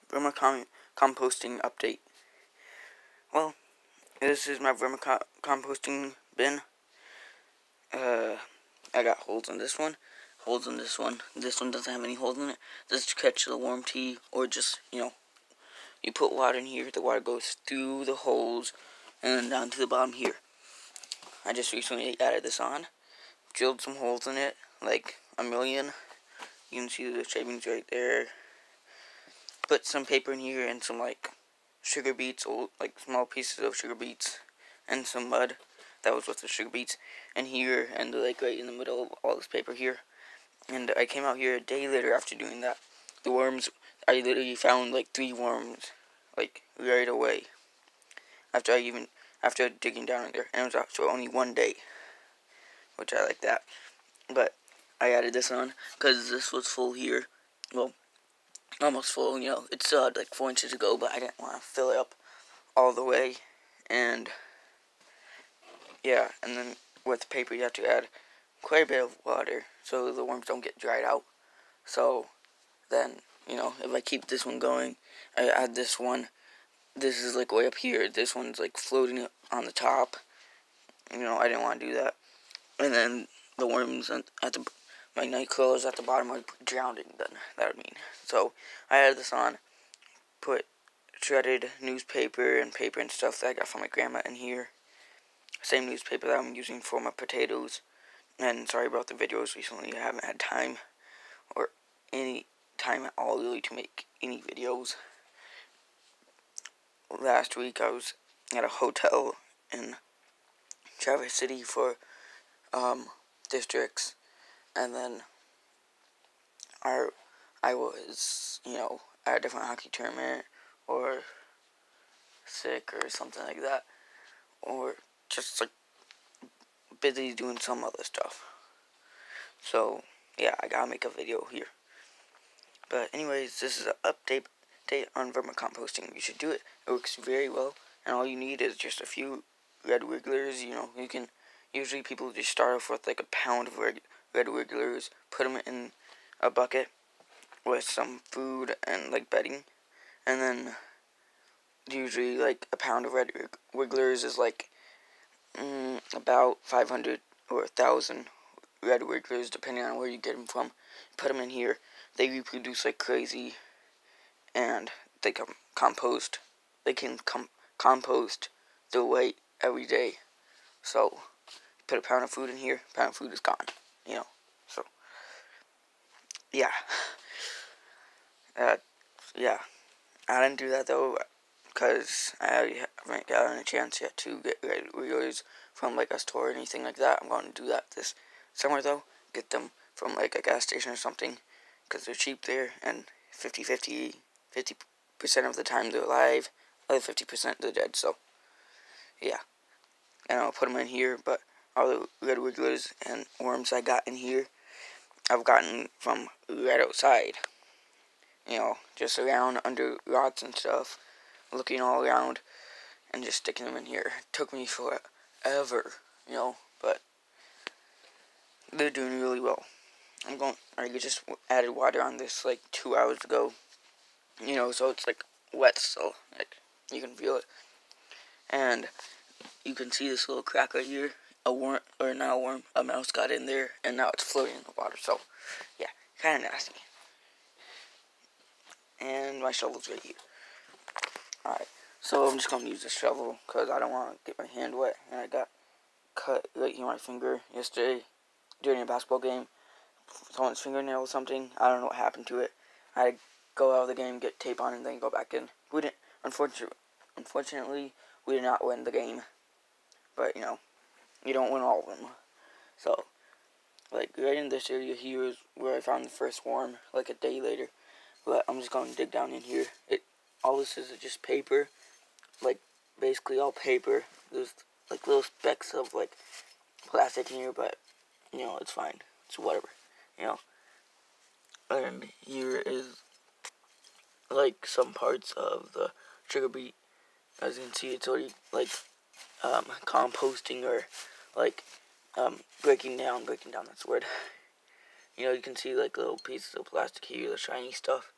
Vermicomposting update. Well, this is my vermicomposting bin. I got holes in this one, holes in this one. This one doesn't have any holes in it. This is to catch the warm tea, or just, you put water in here, the water goes through the holes, and then down to the bottom here. I just recently added this on, drilled some holes in it, like a million. You can see the shavings right there. Put some paper in here and some sugar beets, like small pieces of sugar beets, and some mud. That was with the sugar beets. And here, and right in the middle of all this paper here. And I came out here a day later after doing that. The worms, I literally found 3 worms, right away. After digging down in there. And it was after only 1 day, which I like that. But I added this on because this was full here. Well, almost full, it still had 4 inches to go, but I didn't want to fill it up all the way. And yeah, and then with the paper you have to add quite a bit of water so the worms don't get dried out. So then, if I keep this one going, I add this one. This is way up here. This one's floating on the top. I didn't want to do that. And then the worms my night crawlers at the bottom are drowning, then that would mean. So I added this on, put shredded newspaper and paper and stuff that I got from my grandma in here. Same newspaper that I'm using for my potatoes. And sorry about the videos recently. I haven't had time, or any time at all really, to make any videos. Last week I was at a hotel in Traverse City for districts, and then I was, at a different hockey tournament, or sick, or something like that, or just busy doing some other stuff. So yeah, I gotta make a video here. But anyways, this is an update on vermicomposting. You should do it. It works very well, and all you need is just a few red wigglers. You can usually people just start off with a pound of red wigglers, put them in a bucket with some food and bedding, and then usually a pound of red wigglers is about 500 or 1,000 red wigglers, depending on where you get them from. Put them in here. They reproduce like crazy, and they can compost. They can compost their weight every day. So put a pound of food in here. Pound of food is gone. So yeah. Yeah. I didn't do that though, because I haven't gotten a chance yet to get red wigglers from a store or anything like that. I'm going to do that this summer though. Get them from a gas station or something, because they're cheap there, and 50% of the time they're alive, other 50% they're dead. So yeah, and I'll put them in here. But all the red wigglers and worms I got in here, I've gotten from right outside. Just around under rocks and stuff, looking all around, and just sticking them in here. It took me forever, but they're doing really well. I just added water on this 2 hours ago, so it's wet still, you can feel it. And you can see this little crack right here. A mouse got in there, and now it's floating in the water. So yeah, kind of nasty. And my shovel's right here. Alright, so I'm just going to use this shovel because I don't want to get my hand wet. And I got cut right here on my finger yesterday during a basketball game. Someone's fingernail or something. I don't know what happened to it. I had to go out of the game, get tape on, and then go back in. We didn't, unfortunately, we did not win the game. But, you don't win all of them. So, right in this area here is where I found the first worm, a day later. But I'm just going to dig down in here. All this is just paper, basically all paper. There's little specks of plastic in here, but it's fine. It's whatever, And here is some parts of the sugar beet. As you can see, it's already composting, or breaking down. That's the word. You can see little pieces of plastic here, the shiny stuff.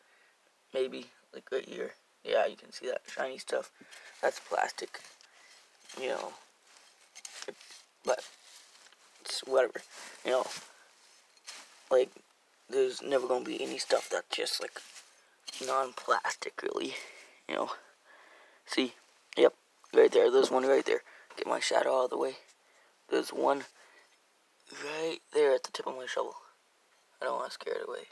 Maybe, like right here. Yeah, you can see that shiny stuff. That's plastic, you know, but it's whatever, you know, like, there's never gonna be any stuff that's just, like, non-plastic, really, you know. See, yep, right there, there's one right there. Get my shadow out of the way. There's one right there at the tip of my shovel. I don't want to scare it away.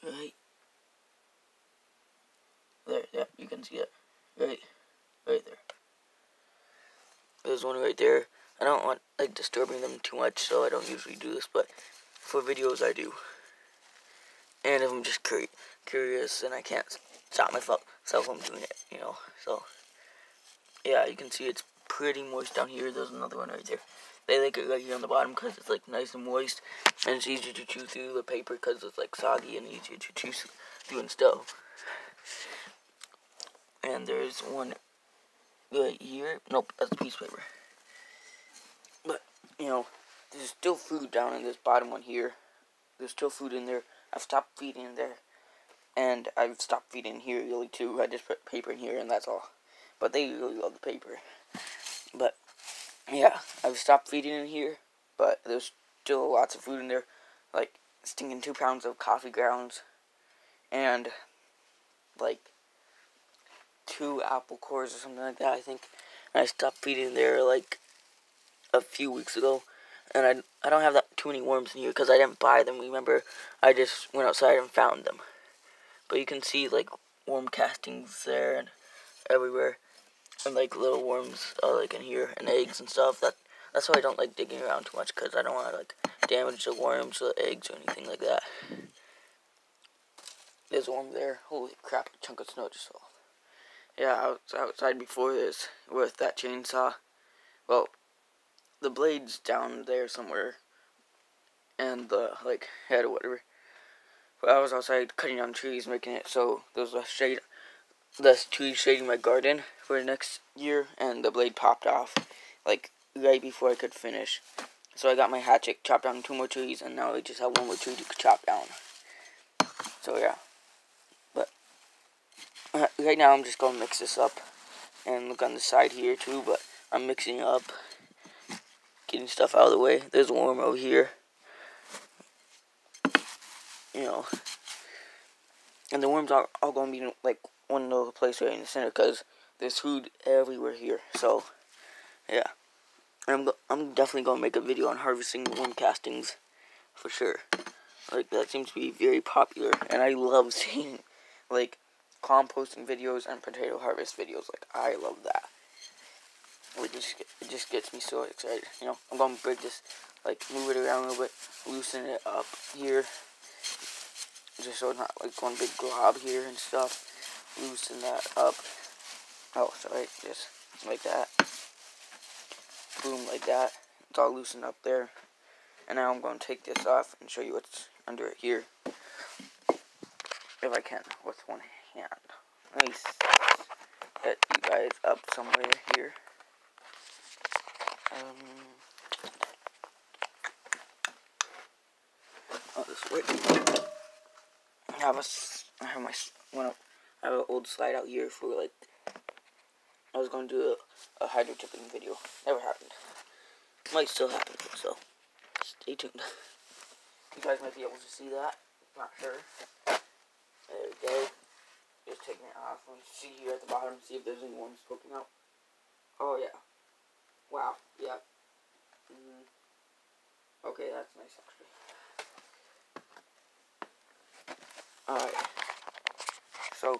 Right there, yeah, you can see it. Right there. There's one right there. I don't want, like, disturbing them too much, so I don't usually do this, but for videos I do. And if I'm just curious and I can't stop myself from doing it, you know, so, yeah, you can see it's pretty moist down here. There's another one right there. They like it right here on the bottom because it's, like, nice and moist, and it's easy to chew through the paper because it's, like, soggy and easier to chew through and stuff. And there's one right here. Nope, that's a piece of paper. But, you know, there's still food down in this bottom one here. There's still food in there. I've stopped feeding in there. And I've stopped feeding here really too. I just put paper in here and that's all. But they really love the paper. But, yeah, I've stopped feeding in here. But there's still lots of food in there. Like, stinking 2 pounds of coffee grounds. And, like, 2 apple cores or something like that, I think. And I stopped feeding there, like, a few weeks ago. And I don't have that too many worms in here because I didn't buy them. Remember, I just went outside and found them. But you can see, like, worm castings there and everywhere. And, like, little worms, like, in here. And eggs and stuff. That's why I don't like digging around too much. Because I don't want to, like, damage the worms or the eggs or anything like that. There's a worm there. Holy crap, a chunk of snow just fell. Yeah, I was outside before this with that chainsaw. Well, the blade's down there somewhere. And the, like, head or whatever. But I was outside cutting down trees, making it so there's less trees shading my garden for the next year, and the blade popped off, like, right before I could finish. So I got my hatchet, chopped down 2 more trees, and now I just have 1 more tree to chop down. So yeah. But right now I'm just going to mix this up, and look on the side here too, but I'm mixing up, getting stuff out of the way. There's a worm over here. You know, and the worms are all going to be, like, one little place right in the center, because there's food everywhere here, so, yeah. And I'm definitely going to make a video on harvesting worm castings, for sure. Like, that seems to be very popular, and I love seeing, like, composting videos and potato harvest videos. Like, I love that. It just gets me so excited, you know. I'm going to break this, like, move it around a little bit, loosen it up here, just so it's not, like, one big glob here and stuff. Loosen that up. Oh, sorry, just like that. Boom, like that. It's all loosened up there. And now I'm going to take this off and show you what's under it here. If I can, with one hand. Let me set you guys up somewhere here. Oh, this way. I have an old slide out here for, like, I was going to do a hydro tipping video. Never happened. Might still happen, so stay tuned. You guys might be able to see that. Not sure. There we go. Just taking it off. Let me see here at the bottom, see if there's any worms poking out. Oh, yeah. Wow. Yeah. Okay, that's nice, actually. Alright. So,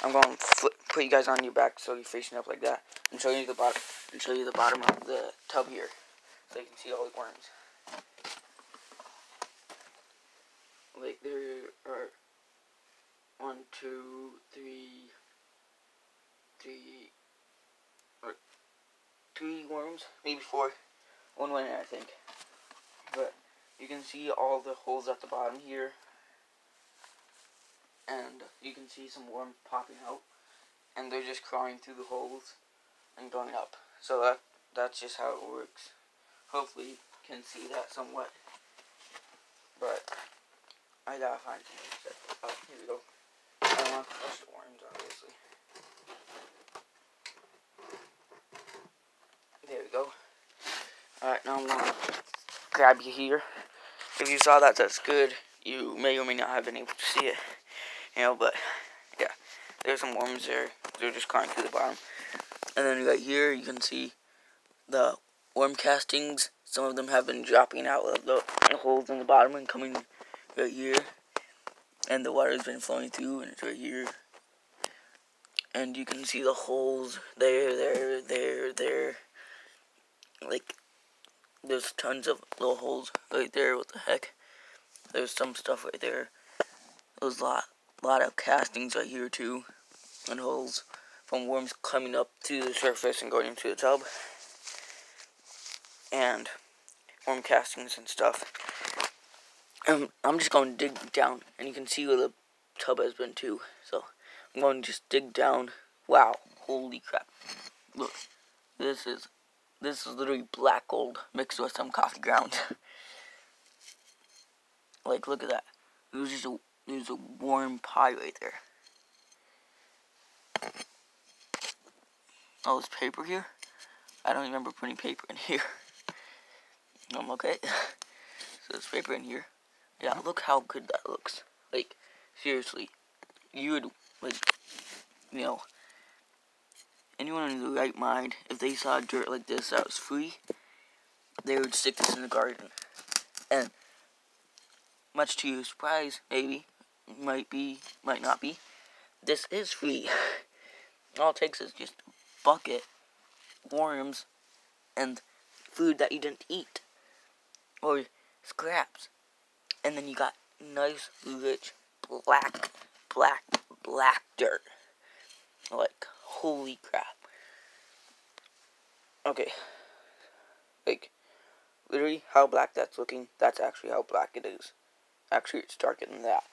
I'm going to put you guys on your back so you're facing up like that, and show you the bottom of the tub here, so you can see all the worms. Like, there are 1, 2, 3 worms, maybe 4. 1 went in, I think. But you can see all the holes at the bottom here. And you can see some worms popping out, and they're just crawling through the holes and going up. So that's just how it works. Hopefully you can see that somewhat. But I gotta find some. Oh, here we go. I don't want to crush the worms, obviously. There we go. Alright, now I'm gonna grab you here. If you saw that, that's good. You may or may not have been able to see it. You know, but yeah, there's some worms there. They're just crawling through the bottom. And then right here, you can see the worm castings. Some of them have been dropping out of the holes in the bottom and coming right here. And the water's been flowing through, and it's right here. And you can see the holes there. Like, there's tons of little holes right there. What the heck? There's some stuff right there. There's a lot of castings right here too, and holes from worms coming up to the surface and going into the tub. And worm castings and stuff. I'm just going to dig down, and you can see where the tub has been too. So I'm going to just dig down. Wow, holy crap! Look, this is literally black gold mixed with some coffee grounds. Like, look at that. There's a worm pie right there. Oh, there's paper here? I don't remember putting paper in here. Okay. So there's paper in here. Yeah, look how good that looks. Like, seriously. You would, like, you know, anyone in the right mind, if they saw dirt like this that was free, they would stick this in the garden. And much to your surprise, maybe, might not be, this is free. All it takes is just a bucket, worms, and food that you didn't eat, or scraps, and then you got nice, rich, black dirt. Like, holy crap. Okay, like, literally how black that's looking, that's actually how black it is. Actually, it's darker than that.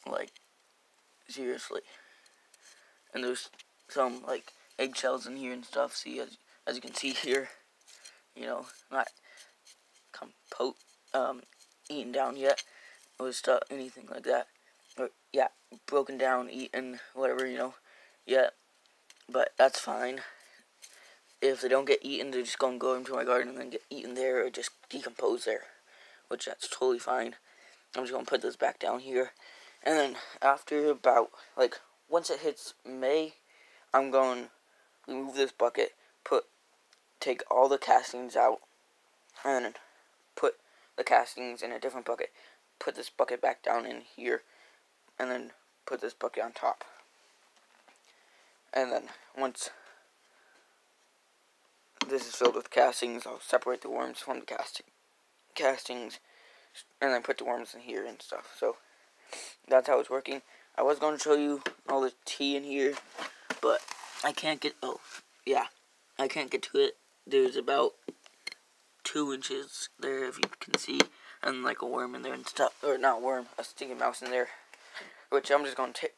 Like, seriously. And there's some, like, eggshells in here and stuff. See, as you can see here, you know, not eaten down yet, or stuff, anything like that. Or, yeah, broken down, eaten, whatever, you know, yet. But that's fine. If they don't get eaten, they're just going to go into my garden and then get eaten there, or just decompose there, which that's totally fine. I'm just going to put this back down here. And then after about, like, once it hits May, I'm going to remove this bucket, take all the castings out, and then put the castings in a different bucket. Put this bucket back down in here, and then put this bucket on top. And then once this is filled with castings, I'll separate the worms from the castings, and then put the worms in here and stuff. So that's how it's working. I was going to show you all the tea in here, but I can't get, I can't get to it. There's about 2 inches there, if you can see, and like a worm in there and stuff, or not worm, a stinking mouse in there, which I'm just going to take.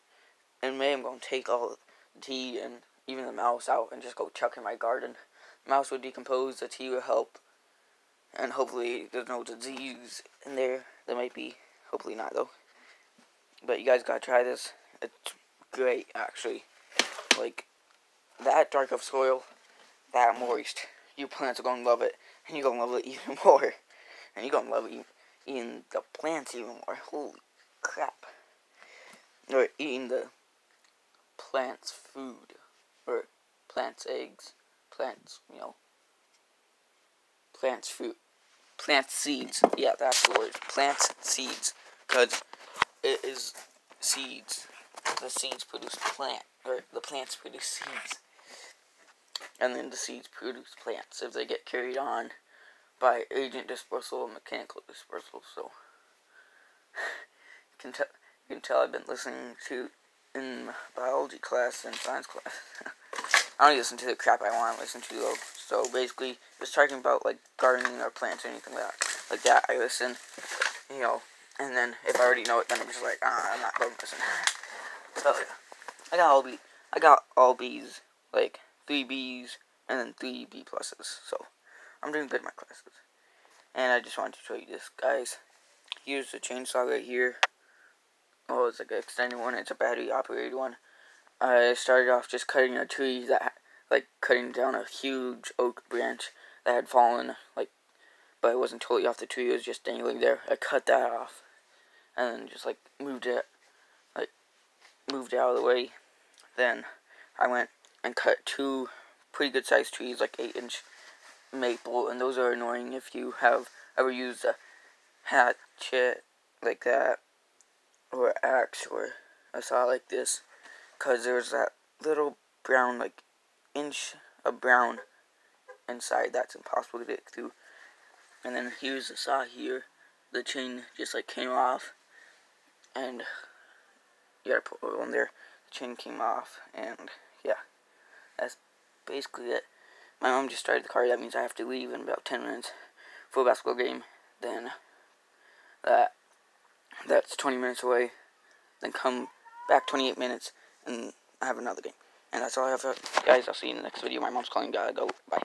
In May, I'm going to take all the tea and even the mouse out and just go chuck in my garden. The mouse would decompose, the tea would help, and hopefully there's no disease in there. There might be, hopefully not though. But you guys gotta try this. It's great, actually. Like, that dark of soil, that moist, your plants are gonna love it, and you're gonna love it even more. And you're gonna love it eating the plants even more. Holy crap. Or eating the plants' food, or plants' eggs, plants, you know, plants' fruit, plants' seeds. Yeah, that's the word. Plants' seeds, because it is seeds. The seeds produce plant, or the plants produce seeds, and then the seeds produce plants if they get carried on by agent dispersal and mechanical dispersal. So you can tell I've been listening to in biology class and science class. I don't listen to the crap I want to listen to though. So basically, just talking about like gardening or plants or anything like that, I listen, you know. And then if I already know it, then I'm just like, I'm not going to listen. So yeah, I got all B's, like 3 B's and then 3 B pluses. So I'm doing good in my classes. And I just wanted to show you this, guys. Here's the chainsaw right here. Oh, it's like an extended one. It's a battery operated one. I started off just cutting a tree that, like, cutting down a huge oak branch that had fallen, like, but it wasn't totally off the tree. It was just dangling there. I cut that off, and then just like moved it out of the way. Then I went and cut 2 pretty good sized trees, like 8-inch maple, and those are annoying if you have ever used a hatchet like that, or axe, or a saw like this, because there's that little brown, like, inch of brown inside that's impossible to get through. And then here's the saw here. The chain just like came off, and you gotta put oil in there. The chain came off, and yeah, that's basically it. My mom just started the car. That means I have to leave in about 10 minutes for a basketball game. Then that's 20 minutes away. Then come back 28 minutes, and I have another game. And that's all I have for guys. I'll see you in the next video. My mom's calling. Gotta go. Bye.